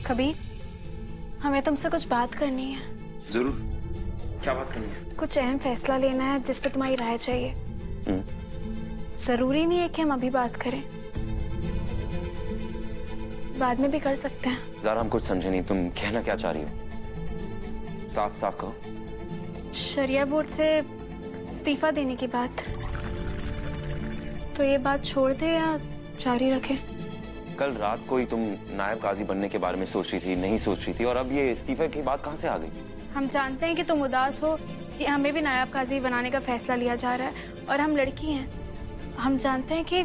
कबीर, हमें तुमसे कुछ बात करनी है। जरूर, क्या बात करनी है? कुछ अहम फैसला लेना है जिस पे तुम्हारी राय चाहिए। जरूरी नहीं है कि हम अभी बात करें, बाद में भी कर सकते हैं। ज़ारा, हम कुछ समझे नहीं, तुम कहना क्या चाह रही हो? साफ साफ कहो। शरिया बोर्ड से इस्तीफा देने की बात, तो ये बात छोड़ दे या जारी रखें? कल रात को ही तुम नायब काजी बनने के बारे में सोच रही थी, नहीं सोच रही थी, और अब ये इस्तीफे की बात कहाँ से आ गई? हम जानते हैं कि तुम उदास हो कि हमें भी नायब काजी बनाने का फैसला लिया जा रहा है, और हम लड़की हैं। हम जानते हैं कि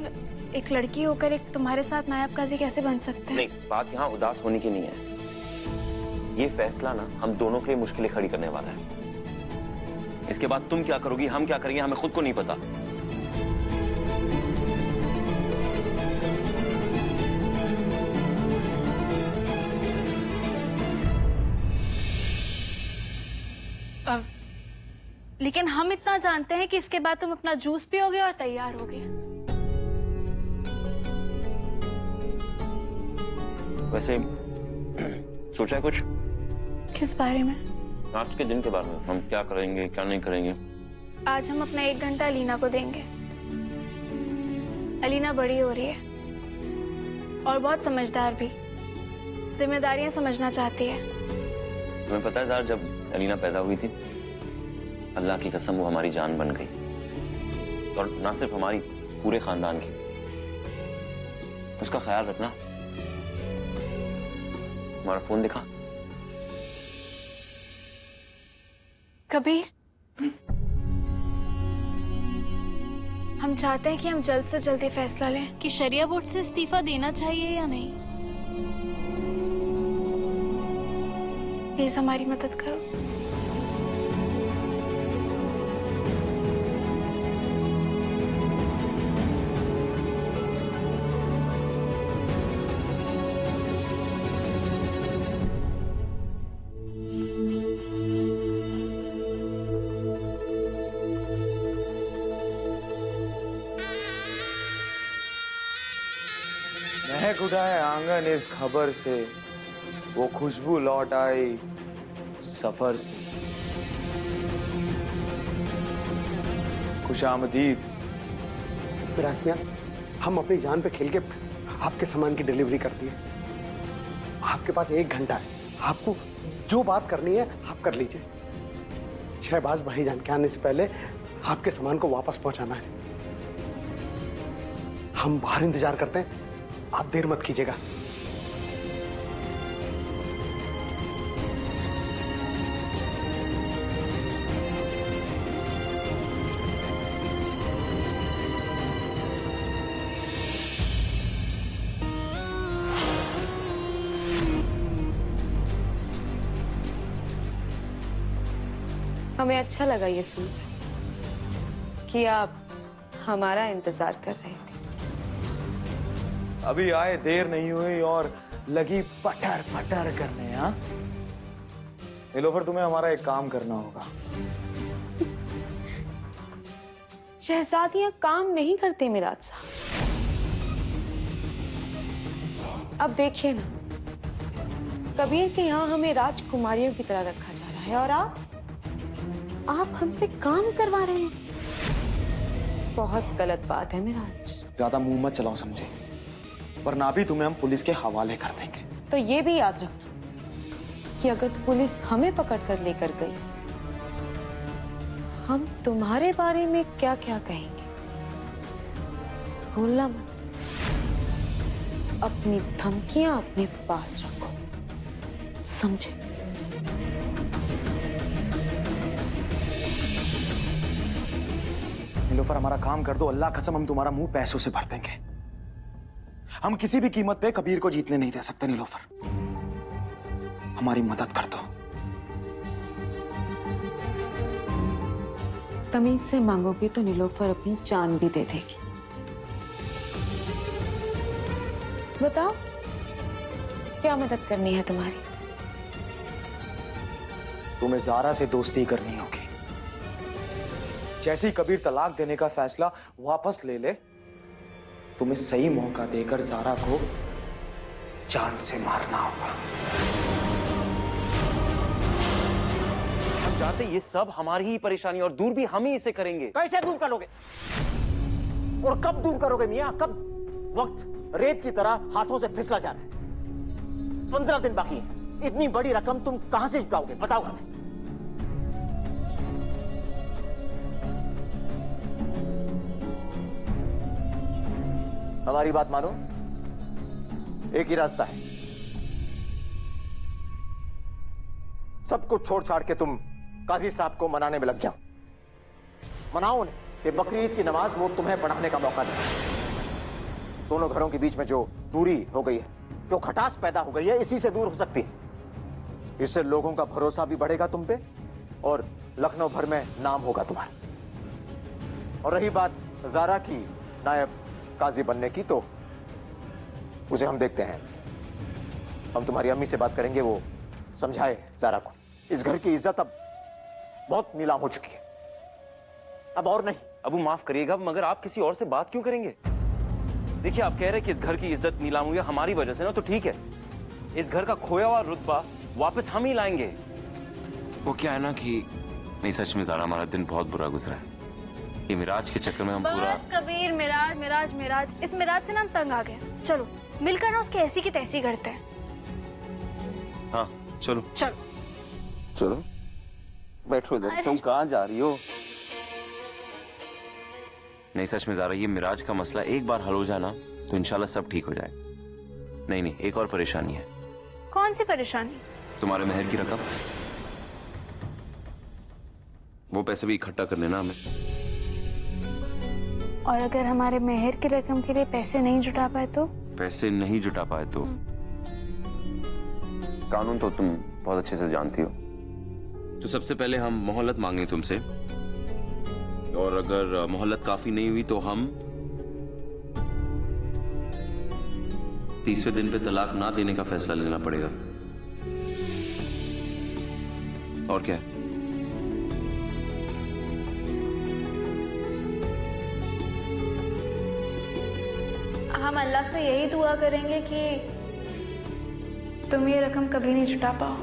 एक लड़की होकर एक तुम्हारे साथ नायब काजी कैसे बन सकते हैं। नहीं, बात यहाँ उदास होने की नहीं है। ये फैसला ना हम दोनों के लिए मुश्किलें खड़ी करने वाला है। इसके बाद तुम क्या करोगी, हम क्या करेंगे, हमें खुद को नहीं पता। लेकिन हम इतना जानते हैं कि इसके बाद तुम अपना जूस पियोगे और तैयार होगे। वैसे सोचा है कुछ? किस बारे में? आज के दिन के बारे में, हम क्या करेंगे क्या नहीं करेंगे। आज हम अपना 1 घंटा अलीना को देंगे। अलीना बड़ी हो रही है और बहुत समझदार भी, जिम्मेदारियां समझना चाहती है। तुम्हें पता है ज़ारा, जब अलीना पैदा हुई थी, अल्लाह की कसम वो हमारी जान बन गई, और ना सिर्फ हमारी, पूरे खानदान की। उसका ख्याल रखना। हमारा फोन दिखा। कबीर, हम चाहते हैं कि हम जल्द से जल्द फैसला लें कि शरिया बोर्ड से इस्तीफा देना चाहिए या नहीं। प्लीज हमारी मदद करो। महक उठाए आंगन इस खबर से, वो खुशबू लौट आई सफर से। खुशामदीद। रास्मिया, हम अपनी जान पे खेल के आपके सामान की डिलीवरी कर दिए। आपके पास 1 घंटा है, आपको जो बात करनी है आप कर लीजिए। शहबाज भाईजान के आने से पहले आपके सामान को वापस पहुंचाना है। हम बाहर इंतजार करते हैं, आप देर मत कीजिएगा। हमें अच्छा लगा ये सुन कि आप हमारा इंतजार कर रहे थे। अभी आए, देर नहीं हुई और लगी पटर पटर करने। हाँ नीलोफर, तुम्हें हमारा एक काम करना होगा। शहजादियां काम नहीं करते मिराज साहब। अब देखिए ना, कबीर के यहाँ हमें राजकुमारियों की तरह रखा जा रहा है, और आप हमसे काम करवा रहे हैं। बहुत गलत बात है मिराज। ज्यादा मुंह मत चलाओ समझे, वरना भी तुम्हें हम पुलिस के हवाले कर देंगे। तो ये भी याद रखना कि अगर पुलिस हमें पकड़ कर लेकर गई, हम तुम्हारे बारे में क्या क्या कहेंगे, भूलना मत। अपनी धमकियां अपने पास रखो, समझे? नीलोफर, हमारा काम कर दो, अल्लाह कसम हम तुम्हारा मुंह पैसों से भर देंगे। हम किसी भी कीमत पे कबीर को जीतने नहीं दे सकते। नीलोफर, हमारी मदद कर दो। तमीज से मांगोगी तो नीलोफर अपनी जान भी दे देगी। बताओ, क्या मदद करनी है तुम्हारी? तुम्हें ज़ारा से दोस्ती करनी होगी। जैसे ही कबीर तलाक देने का फैसला वापस ले ले, तुम्हें सही मौका देकर ज़ारा को जान से मारना होगा। हम जानते ये सब हमारी ही परेशानी और दूर भी हम ही इसे करेंगे। कैसे दूर करोगे और कब दूर करोगे मियां? कब? वक्त रेत की तरह हाथों से फिसला जा रहा है। 15 दिन बाकी है। इतनी बड़ी रकम तुम कहां से जुटाओगे? बताओ हमें। हमारी बात मानो, एक ही रास्ता है। सब कुछ छोड़ छाड़ के तुम काजी साहब को मनाने में लग जाओ। मनाओ उन्हें कि बकरी ईद की नमाज वो तुम्हें पढ़ाने का मौका दे। दोनों घरों के बीच में जो दूरी हो गई है, जो खटास पैदा हो गई है, इसी से दूर हो सकती है। इससे लोगों का भरोसा भी बढ़ेगा तुम पे और लखनऊ भर में नाम होगा तुम्हारा। और रही बात ज़ारा की नायब काजी बनने की, तो उसे हम देखते हैं। हम तुम्हारी अम्मी से बात करेंगे, वो समझाए ज़ारा को। इस घर की इज्जत अब बहुत नीलाम हो चुकी है, अब और नहीं। अबू माफ करिएगा, मगर आप किसी और से बात क्यों करेंगे? देखिए, आप कह रहे हैं कि इस घर की इज्जत नीलाम हुई है हमारी वजह से ना, तो ठीक है, इस घर का खोया हुआ रुतबा वापस हम ही लाएंगे। वो क्या है ना कि नहीं, सच में ज़ारा हमारा दिन बहुत बुरा गुजरा है। ये मिराज के चक्कर में हम पूरा। बस कबीर, मिराज मिराज मिराज, इस मिराज से ना हम तंग आ गए। चलो मिलकर ना उसकी ऐसी की तैसी करते हैं। हाँ चलो चलो चलो, बैठो इधर। तुम कहाँ जा रही हो? नहीं, सच में ज़ारा, ये मिराज का मसला एक बार हल हो जाए ना तो इंशाल्लाह सब ठीक हो जाए। नहीं नहीं, एक और परेशानी है। कौन सी परेशानी? तुम्हारे मेहर की रकम, वो पैसे भी इकट्ठा करने ना हमें। और अगर हमारे मेहर की रकम के लिए पैसे नहीं जुटा पाए तो? पैसे नहीं जुटा पाए तो? कानून तो तुम बहुत अच्छे से जानती हो। तो सबसे पहले हम मोहलत मांगे तुमसे, और अगर मोहलत काफी नहीं हुई तो हम 30वें दिन पे तलाक ना देने का फैसला लेना पड़ेगा। और क्या है? हम अल्लाह से यही दुआ करेंगे कि तुम ये रकम कभी नहीं जुटा पाओ।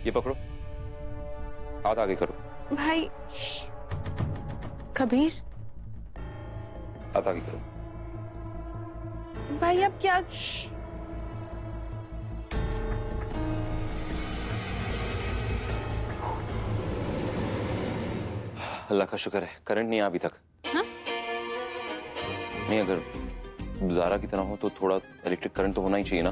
ये पकड़ो, हाथ आगे करो। भाई कबीर, हाथ आगे करो। भाई अब क्या? अल्लाह का शुक्र है करंट नहीं आया अभी तक। हाँ? नहीं, अगर ज़ारा की तरह हो तो थोड़ा इलेक्ट्रिक करंट तो होना ही चाहिए ना।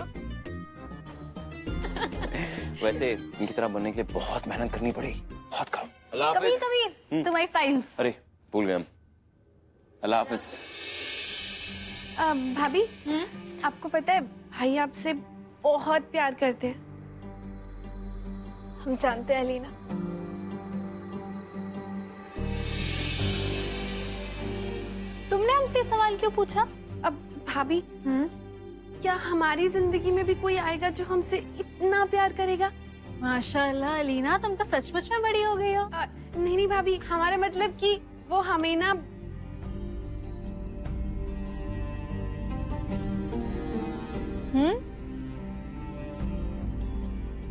वैसे इनकी तरह बनने के लिए बहुत मेहनत करनी पड़ेगी, बहुत करो। अल्लाह कबीर हाफिज। कबीर, तुम्हारी फाइल्स। अरे भूल गए हम। अल्लाह हाफिज। भाभी, आपको पता है भाई आपसे बहुत प्यार करते हैं। हम जानते हैं अलीना। तुमने हमसे सवाल क्यों पूछा? अब भाभी, क्या हमारी जिंदगी में भी कोई आएगा जो हमसे इतना प्यार करेगा? माशाल्लाह अलीना, तुम तो सचमुच में बड़ी हो गई हो। नहीं नहीं भाभी, हमारा मतलब कि वो हमें ना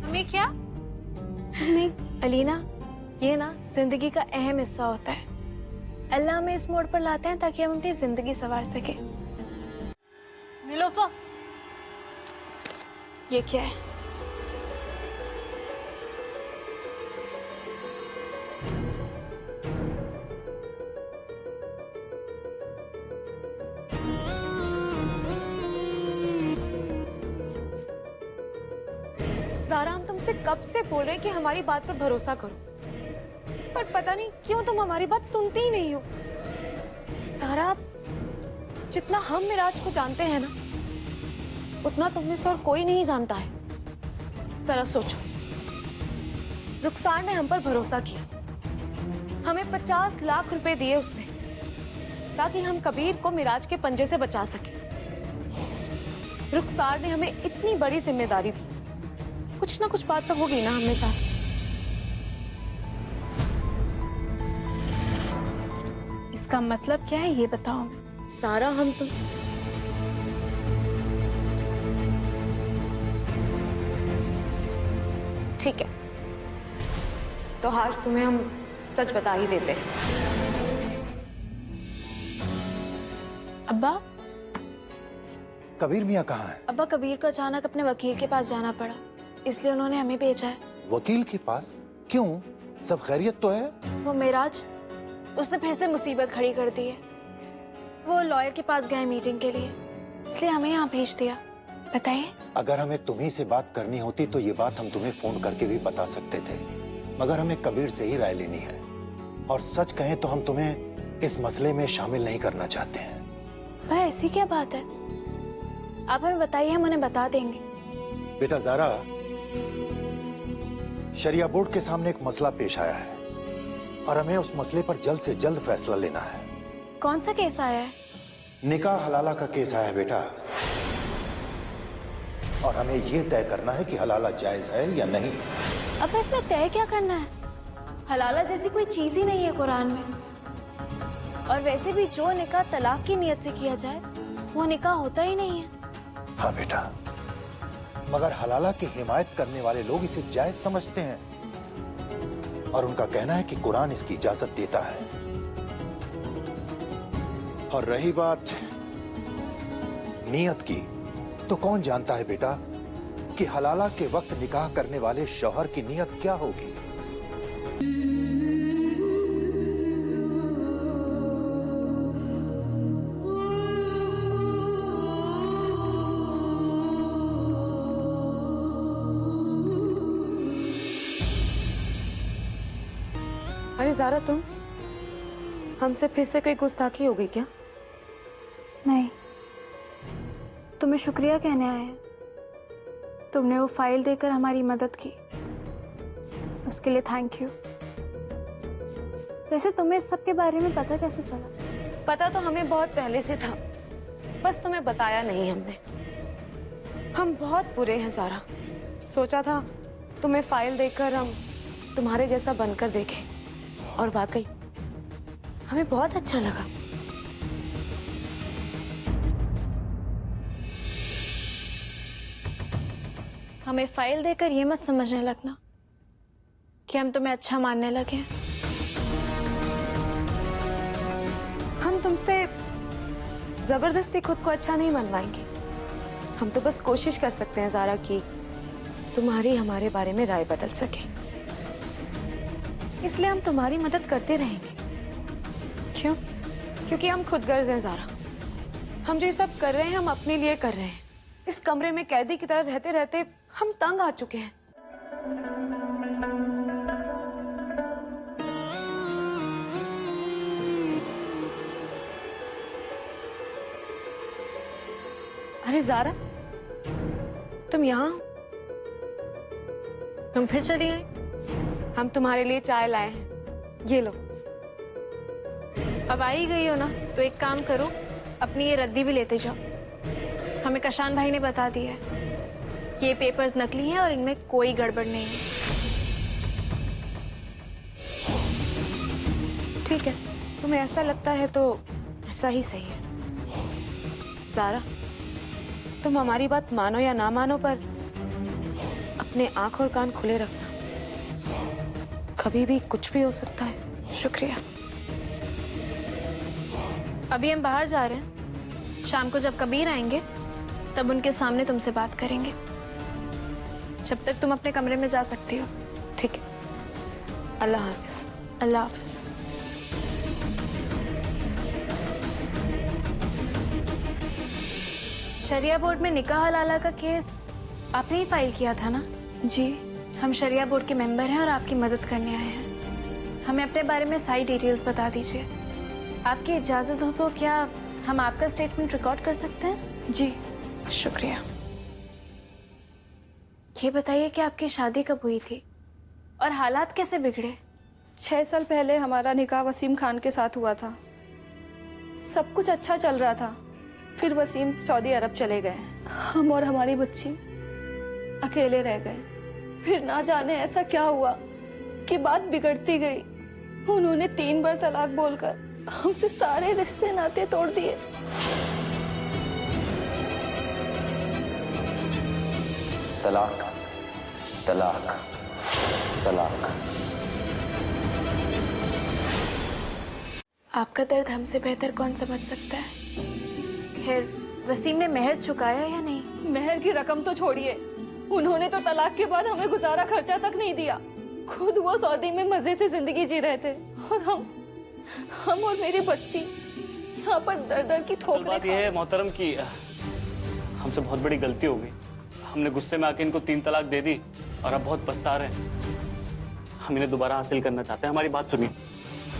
हमें क्या? हमें अलीना, ये ना जिंदगी का अहम हिस्सा होता है। अल्लाह हमें इस मोड़ पर लाते हैं ताकि हम अपनी जिंदगी संवार सके। नीलोफर, ये क्या है? ज़ारा, हम तुमसे कब से बोल रहे हैं कि हमारी बात पर भरोसा करो, पर पता नहीं क्यों तुम हमारी बात सुनती ही नहीं हो। ज़ारा, जितना हम मिराज को जानते हैं ना, उतना तुम में से और कोई नहीं जानता है। जरा सोचो, रुखसार ने हम पर भरोसा किया, हमें 50 लाख रुपए दिए उसने ताकि हम कबीर को मिराज के पंजे से बचा सके। रुखसार ने हमें इतनी बड़ी जिम्मेदारी दी, कुछ ना कुछ बात तो होगी ना हमें साथ। इस इसका मतलब क्या है ये बताओ। सारा हम तुम ठीक है, तो आज तुम्हें हम सच बता ही देते हैं। अब्बा, कबीर मियाँ कहाँ है? अब्बा कबीर को अचानक अपने वकील के पास जाना पड़ा, इसलिए उन्होंने हमें भेजा है। वकील के पास? क्यों? सब खैरियत तो है? वो मेराज, उसने फिर से मुसीबत खड़ी कर दी है। वो लॉयर के पास गए मीटिंग के लिए, इसलिए हमें यहाँ भेज दिया। बताइए। अगर हमें तुम्ही से बात करनी होती तो ये बात हम तुम्हें फोन करके भी बता सकते थे, मगर हमें कबीर से ही राय लेनी है। और सच कहें तो हम तुम्हें इस मसले में शामिल नहीं करना चाहते हैं। भाई ऐसी क्या बात है? आप हमें बताइए, हम उन्हें बता देंगे। बेटा ज़ारा, शरिया बोर्ड के सामने एक मसला पेश आया है और हमें उस मसले पर जल्द से जल्द फैसला लेना है। कौन सा केस आया है? निकाह हलाला का केस आया है बेटा, और हमें यह तय करना है कि हलाला जायज है या नहीं। अब इसमें तय क्या करना है? हलाला जैसी कोई चीज ही नहीं है कुरान में। और वैसे भी जो निकाह तलाक की नियत से किया जाए वो निकाह होता ही नहीं है। हाँ बेटा, मगर हलाला की हिमायत करने वाले लोग इसे जायज समझते हैं और उनका कहना है कि कुरान इसकी इजाजत देता है। और रही बात नियत की, तो कौन जानता है बेटा कि हलाला के वक्त निकाह करने वाले शौहर की नियत क्या होगी। अरे ज़ारा, तुम हमसे फिर से कोई गुस्ताखी हो गई क्या? नहीं, तुम्हें शुक्रिया कहने आए हैं। तुमने वो फाइल देकर हमारी मदद की, उसके लिए थैंक यू। वैसे तुम्हें इस सब के बारे में पता कैसे चला? पता तो हमें बहुत पहले से था, बस तुम्हें बताया नहीं हमने। हम बहुत बुरे हैं ज़ारा। सोचा था तुम्हें फाइल देकर हम तुम्हारे जैसा बनकर देखें, और वाकई हमें बहुत अच्छा लगा। हमें फाइल देकर ये मत समझने लगना कि हम तुम्हें अच्छा मानने लगे हैं। हम तुमसे जबरदस्ती खुद को अच्छा नहीं मनवाएंगे। हम तो बस कोशिश कर सकते हैं ज़ारा कि तुम्हारी हमारे बारे में राय बदल सके, इसलिए हम तुम्हारी मदद करते रहेंगे। क्यों? क्योंकि हम खुदगर्ज हैं ज़ारा। हम जो ये सब कर रहे हैं हम अपने लिए कर रहे हैं। इस कमरे में कैदी की तरह रहते रहते हम तंग आ चुके हैं। अरे ज़ारा, तुम यहाँ? तुम फिर चली आई? हम तुम्हारे लिए चाय लाए हैं, ये लो। अब आ ही गई हो ना, तो एक काम करो, अपनी ये रद्दी भी लेते जाओ। हमें कशान भाई ने बता दिया है ये पेपर्स नकली हैं और इनमें कोई गड़बड़ नहीं है। ठीक है, तुम्हें ऐसा लगता है तो ऐसा ही सही है। ज़ारा, तुम हमारी बात मानो या ना मानो, पर अपने आंख और कान खुले रखना। कभी भी कुछ भी हो सकता है। शुक्रिया। अभी हम बाहर जा रहे हैं, शाम को जब कबीर आएंगे तब उनके सामने तुमसे बात करेंगे। जब तक तुम अपने कमरे में जा सकती हो। ठीक है, अल्लाह हाफिज। अल्लाह हाफिज। शरिया बोर्ड में निकाह हलाला का केस आपने ही फाइल किया था ना? जी, हम शरिया बोर्ड के मेंबर हैं और आपकी मदद करने आए हैं। हमें अपने बारे में सारी डिटेल्स बता दीजिए। आपकी इजाजत हो तो क्या हम आपका स्टेटमेंट रिकॉर्ड कर सकते हैं? जी, शुक्रिया। ये बताइए कि आपकी शादी कब हुई थी और हालात कैसे बिगड़े? 6 साल पहले हमारा निकाह वसीम खान के साथ हुआ था। सब कुछ अच्छा चल रहा था, फिर वसीम सऊदी अरब चले गए। हम और हमारी बच्ची अकेले रह गए। फिर ना जाने ऐसा क्या हुआ कि बात बिगड़ती गई। उन्होंने 3 बार तलाक बोलकर हमसे सारे रिश्ते नाते तोड़ दिए। तलाक, तलाक, तलाक। आपका दर्द हमसे बेहतर कौन समझ सकता है। खैर, वसीम ने मेहर चुकाया या नहीं? मेहर की रकम तो छोड़िए, उन्होंने तो तलाक के बाद हमें गुजारा खर्चा तक नहीं दिया। खुद वो सऊदी में मजे से जिंदगी जी रहे थे और हम और मेरी बच्ची यहाँ पर डर डर की ठोकरें बात यह है मोहतरम की हमसे बहुत बड़ी गलती हो गई। हमने गुस्से में आके इनको 3 तलाक दे दी और अब बहुत पछता रहे हैं। हम इन्हें दोबारा हासिल करना चाहते हैं। हमारी बात सुनिए,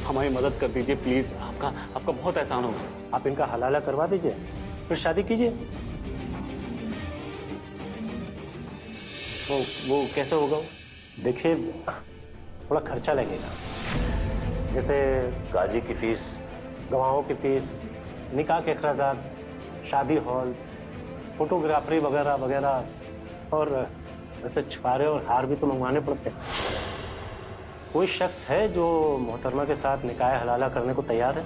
हमारी मदद कर दीजिए प्लीज। आपका बहुत एहसान होगा। आप इनका हलाला करवा दीजिए, फिर शादी कीजिए। वो कैसे होगा? देखिए, थोड़ा खर्चा लगेगा, जैसे गाजी की फीस, गवाहों की फीस, निकाह के अखराजात, शादी हॉल, फोटोग्राफरी वगैरह वगैरह, और वैसे छुआरे और हार भी तो मंगवाने पड़ते हैं। कोई शख्स है जो मोहतरमा के साथ निकाह हलाला करने को तैयार है?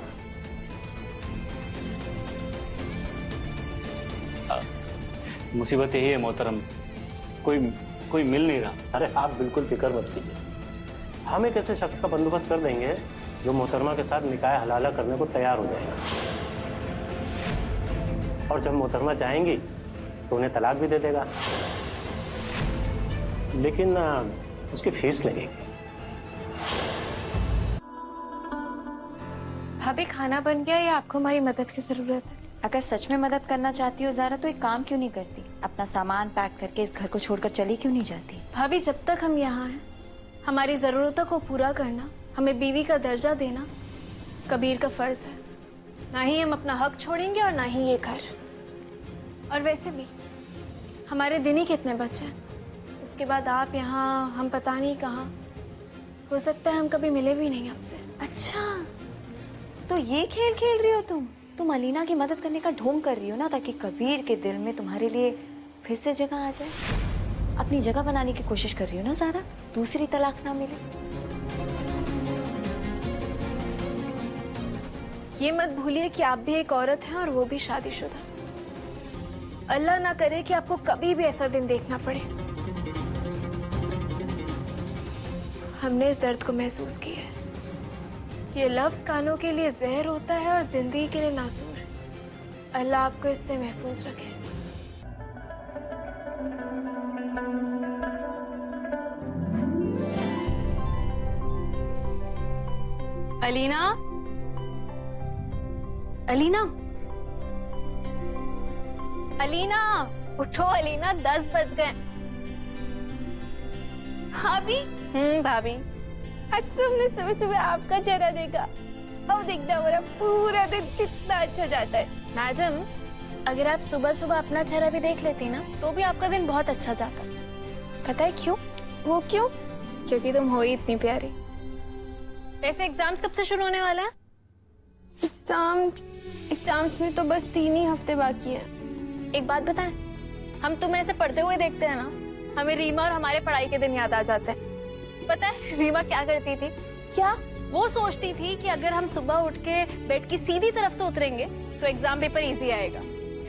मुसीबत यही है मोहतरम, कोई मिल नहीं रहा। अरे आप बिल्कुल फिक्र मत कीजिए, हम एक ऐसे शख्स का बंदोबस्त कर देंगे जो मोहतरमा के साथ निकाह हलाला करने को तैयार हो जाएगा। और जब मोहतरमा चाहेंगी तो उन्हें तलाक भी दे देगा, लेकिन उसकी फीस लगेगी। भाभी, खाना बन गया या आपको हमारी मदद की जरूरत है? अगर सच में मदद करना चाहती हो ज़ारा तो एक काम क्यों नहीं करती, अपना सामान पैक करके इस घर को छोड़कर चली क्यों नहीं जाती? भाभी, जब तक हम यहाँ हैं, हमारी जरूरतों को पूरा करना, हमें बीवी का दर्जा देना कबीर का फर्ज है। ना ही हम अपना हक छोड़ेंगे और ना ही ये घर। और वैसे भी हमारे दिन ही कितने बचे हैं, उसके बाद आप यहाँ, हम पता नहीं कहाँ। हो सकता है हम कभी मिले भी नहीं आपसे। अच्छा, तो ये खेल खेल रही हो तुम अलीना की मदद करने का ढोंग कर रही हो ना, ताकि कबीर के दिल में तुम्हारे लिए फिर से जगह आ जाए। अपनी जगह बनाने की कोशिश कर रही हो ना ज़ारा, दूसरी तलाक ना मिले। ये मत भूलिए कि आप भी एक औरत हैं और वो भी शादीशुदा। अल्लाह ना करे कि आपको कभी भी ऐसा दिन देखना पड़े। हमने इस दर्द को महसूस किया है। ये लफ्ज कानों के लिए जहर होता है और जिंदगी के लिए नासूर। अल्लाह आपको इससे महफूज रखे। अलीना, अलीना, अलीना, उठो अलीना, 10 बज गए। भाभी, भाभी, आज तो हमने सुबह सुबह आपका चेहरा देखा। अब देखना हमारा पूरा दिन कितना अच्छा जाता है। मैडम, अगर आप सुबह सुबह अपना चेहरा भी देख लेती ना तो भी आपका दिन बहुत अच्छा जाता। पता है क्यों? वो क्यों? क्योंकि तुम हो ही इतनी प्यारी। वैसे एग्जाम्स कब से शुरू होने वाले हैं? एग्जाम्स में तो बस 3 ही हफ्ते बाकी हैं। एक बात बताएं, हम तुम्हें ऐसे पढ़ते हुए देखते हैं ना, हमें रीमा और हमारे पढ़ाई के दिन याद आ जाते हैं। पता है रीमा क्या करती थी? क्या? वो सोचती थी कि अगर हम सुबह उठ के बेड की सीधी तरफ से उतरेंगे तो एग्जाम पेपर इजी आएगा।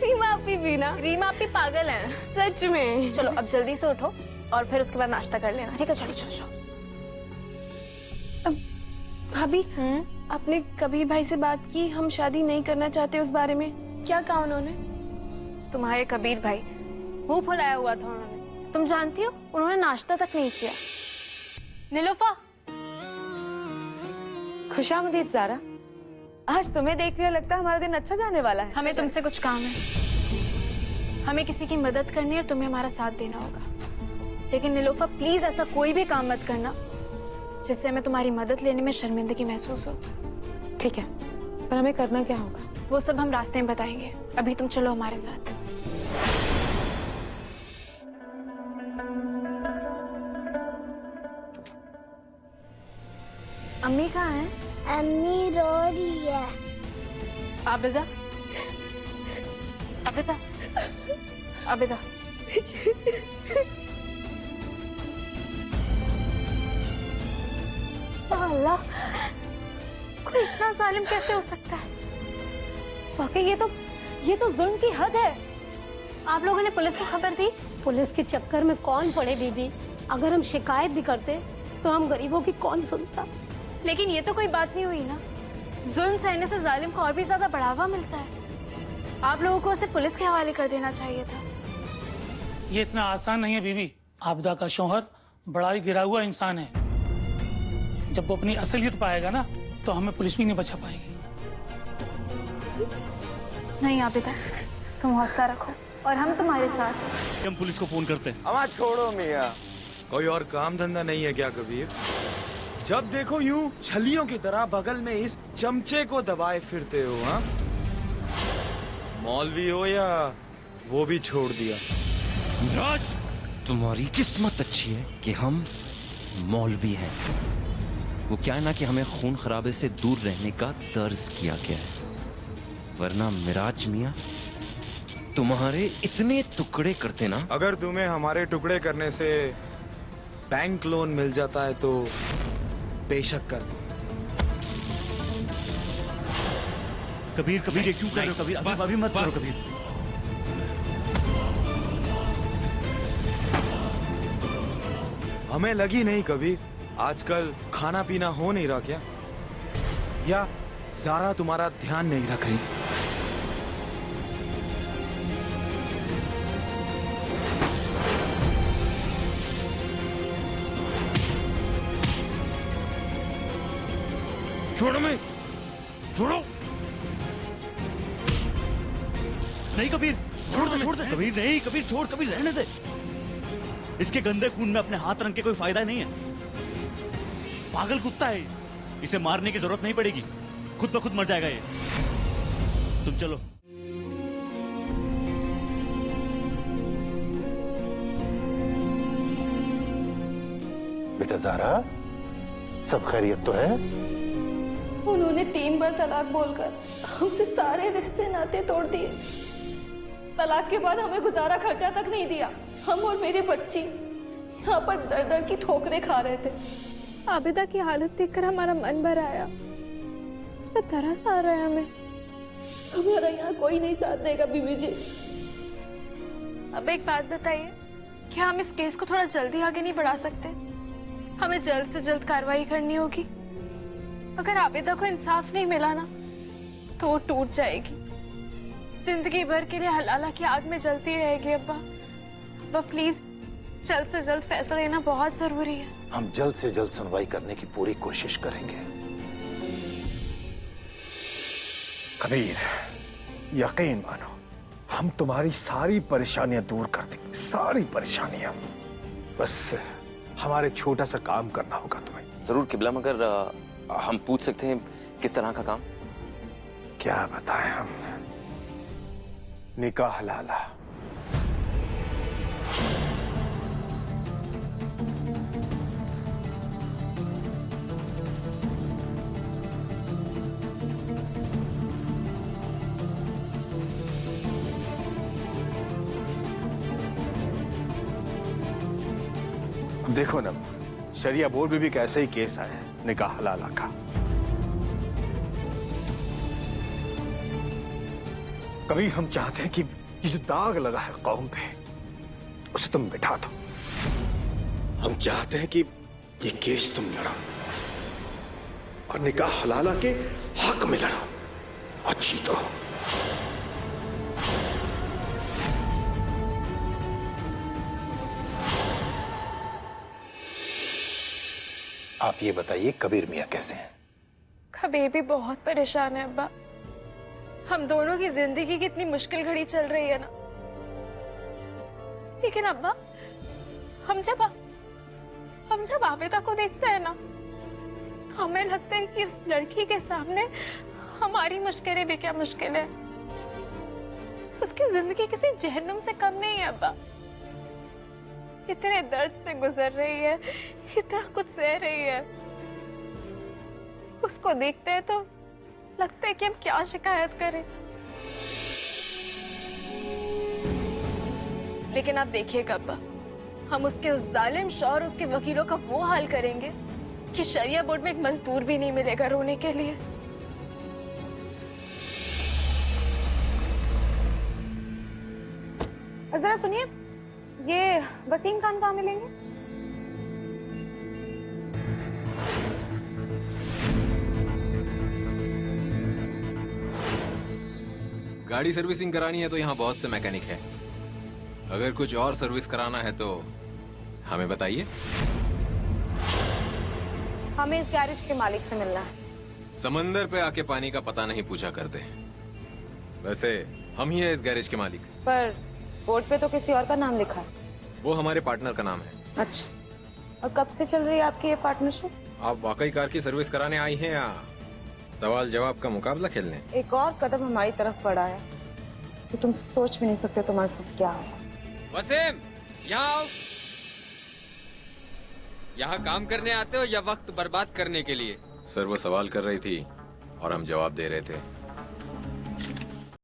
रीमा आपी भी ना? रीमा आपी पागल है सच में। चलो अब जल्दी से उठो और फिर उसके बाद नाश्ता कर लेना, ठीक है? चलो चलो चलो। भाभी, आपने कबीर भाई से बात की? हम शादी नहीं करना चाहते उस बारे में। क्या कहा उन्होंने? तुम्हारे कबीर भाई मुंह फुलाया हुआ था उन्होंने। तुम जानती हो उन्होंने नाश्ता तक नहीं किया। नीलोफा, खुशामदीद ज़ारा, आज तुम्हें देख लिया लगता है हमारा दिन अच्छा जाने वाला है। हमें तुमसे कुछ काम है। हमें किसी की मदद करनी है और तुम्हें हमारा साथ देना होगा। लेकिन नीलोफा प्लीज ऐसा कोई भी काम मत करना जिससे हमें तुम्हारी मदद लेने में शर्मिंदगी महसूस हो। ठीक है, पर हमें करना क्या होगा? वो सब हम रास्ते में बताएंगे। अभी तुम चलो हमारे साथ। अम्मी कहाँ है? अम्मी रो रही है। आबिदा, आबिदा, आबिदा। अल्लाह, कोई इतना जालिम कैसे हो सकता है? वाकई ये तो जुल्म की हद है। आप लोगों ने पुलिस को खबर दी? पुलिस के चक्कर में कौन पड़े बीबी? अगर हम शिकायत भी करते तो हम गरीबों की कौन सुनता? लेकिन ये तो कोई बात नहीं हुई ना। जुल्म सहने से जालिम को और भी ज्यादा बढ़ावा मिलता है। आप लोगों को उसे पुलिस के हवाले कर देना चाहिए था। ये इतना आसान नहीं है बीबी। आबदा का शौहर बड़ा ही गिरा हुआ इंसान है। जब वो अपनी असलियत पाएगा ना तो हमें पुलिस भी नहीं बचा पाएगी। नहीं आबिदा, तुम हौसला रखो और हम तुम्हारे साथ हैं। हम पुलिस को फोन करते हैं। अमा छोड़ो मियां। कोई और काम धंधा नहीं है क्या कबीर? जब देखो यूं छलियों की तरह बगल में इस चमचे को दबाए फिरते हो। हाँ, मौलवी हो या वो भी छोड़ दिया? राज, तुम्हारी किस्मत अच्छी है कि हम मौलवी हैं। वो क्या है ना कि हमें खून खराबे से दूर रहने का दर्ज किया गया है, वरना मिराज मियां तुम्हारे इतने टुकड़े करते ना। अगर तुम्हें हमारे टुकड़े करने से बैंक लोन मिल जाता है तो बेशक कर दो। कबीर कबीर ये क्यों कर रहे हो कबीर? अभी मत करो कबीर। हमें लगी नहीं कबीर, आजकल खाना पीना हो नहीं रहा क्या? या ज़ारा तुम्हारा ध्यान नहीं रख रही? छोड़ो मैं, छोड़ो। नहीं कबीर, छोड़ दे कबीर। नहीं कबीर, छोड़ कबीर, रहने दे। इसके गंदे खून में अपने हाथ रंग के कोई फायदा नहीं है। पागल कुत्ता है, इसे मारने की जरूरत नहीं पड़ेगी, खुद ब खुद मर जाएगा ये। तुम चलो। बेटा ज़ारा, सब खैरियत तो है? उन्होंने 3 बार तलाक बोलकर हमसे सारे रिश्ते नाते तोड़ दिए। तलाक के बाद हमें गुजारा खर्चा तक नहीं दिया। हम और मेरे बच्ची यहाँ पर डर डर की ठोकरें खा रहे थे। आबिदा की हालत देखकर हमारा मन भर आया। इस पर तरस आ रहा है हमें। हमारा यहाँ कोई नहीं साथ देगा बीबी जी। अब एक बात बताइए, क्या हम इस केस को थोड़ा जल्दी आगे नहीं बढ़ा सकते? हमें जल्द से जल्द कार्रवाई करनी होगी। अगर आबिदा को इंसाफ नहीं मिला ना तो वो टूट जाएगी, जिंदगी भर के लिए हलाला की आग में जलती रहेगी। अब्बा प्लीज, जल्द से जल्द फैसला लेना बहुत जरूरी है। हम जल्द से जल्द सुनवाई करने की पूरी कोशिश करेंगे। कबीर, यकीन मानो, हम तुम्हारी सारी परेशानियां दूर कर देंगे, सारी परेशानियां। बस हमारे छोटा सा काम करना होगा तुम्हें। जरूर किबला, मगर हम पूछ सकते हैं किस तरह का काम? क्या बताएं हम? निकाह हलाला। देखो ना, शरिया बोर्ड में भी एक ऐसा ही केस आया है निकाह हलाला का। कभी हम चाहते हैं कि ये जो दाग लगा है कौम पे, उसे तुम मिटा दो। हम चाहते हैं कि ये केस तुम लड़ो और निकाह हलाला के हक में लड़ो और जीतो। आप ये बताइए, कबीर मियाँ कैसे हैं? कबीर भी बहुत परेशान है अब्बा। हम दोनों की जिंदगी की इतनी मुश्किल घड़ी चल रही है ना। लेकिन अब्बा, हम जब आबिदा को देखते हैं ना तो हमें लगता है कि उस लड़की के सामने हमारी मुश्किलें भी क्या मुश्किल है। उसकी जिंदगी किसी जहन्नुम से कम नहीं है अब्बा। इतने दर्द से गुजर रही है, इतना कुछ सह रही है। उसको देखते हैं तो लगता है कि हम क्या शिकायत करें। लेकिन आप देखिएगा अब्बा, हम उसके उस जालिम शौहर, उसके वकीलों का वो हाल करेंगे कि शरिया बोर्ड में एक मजदूर भी नहीं मिलेगा रोने के लिए। जरा सुनिए, ये वसीम खान कहाँ मिलेंगे? गाड़ी सर्विसिंग करानी है तो यहाँ बहुत से मैकेनिक है। अगर कुछ और सर्विस कराना है तो हमें बताइए। हमें इस गैरेज के मालिक से मिलना है। समंदर पे आके पानी का पता नहीं पूछा करते। वैसे हम ही है इस गैरेज के मालिक। पर बोर्ड पे तो किसी और का नाम लिखा है। वो हमारे पार्टनर का नाम है। अच्छा, और कब से चल रही है आपकी ये पार्टनरशिप? आप वाकई कार की सर्विस कराने आई हैं या सवाल जवाब का मुकाबला खेलने? एक और कदम हमारी तरफ बढ़ा है तो तुम सोच भी नहीं सकते तुम्हारे साथ क्या है। वसीम, यहाँ आओ। यहाँ काम करने आते हो या वक्त बर्बाद करने के लिए? सर वो सवाल कर रही थी और हम जवाब दे रहे थे।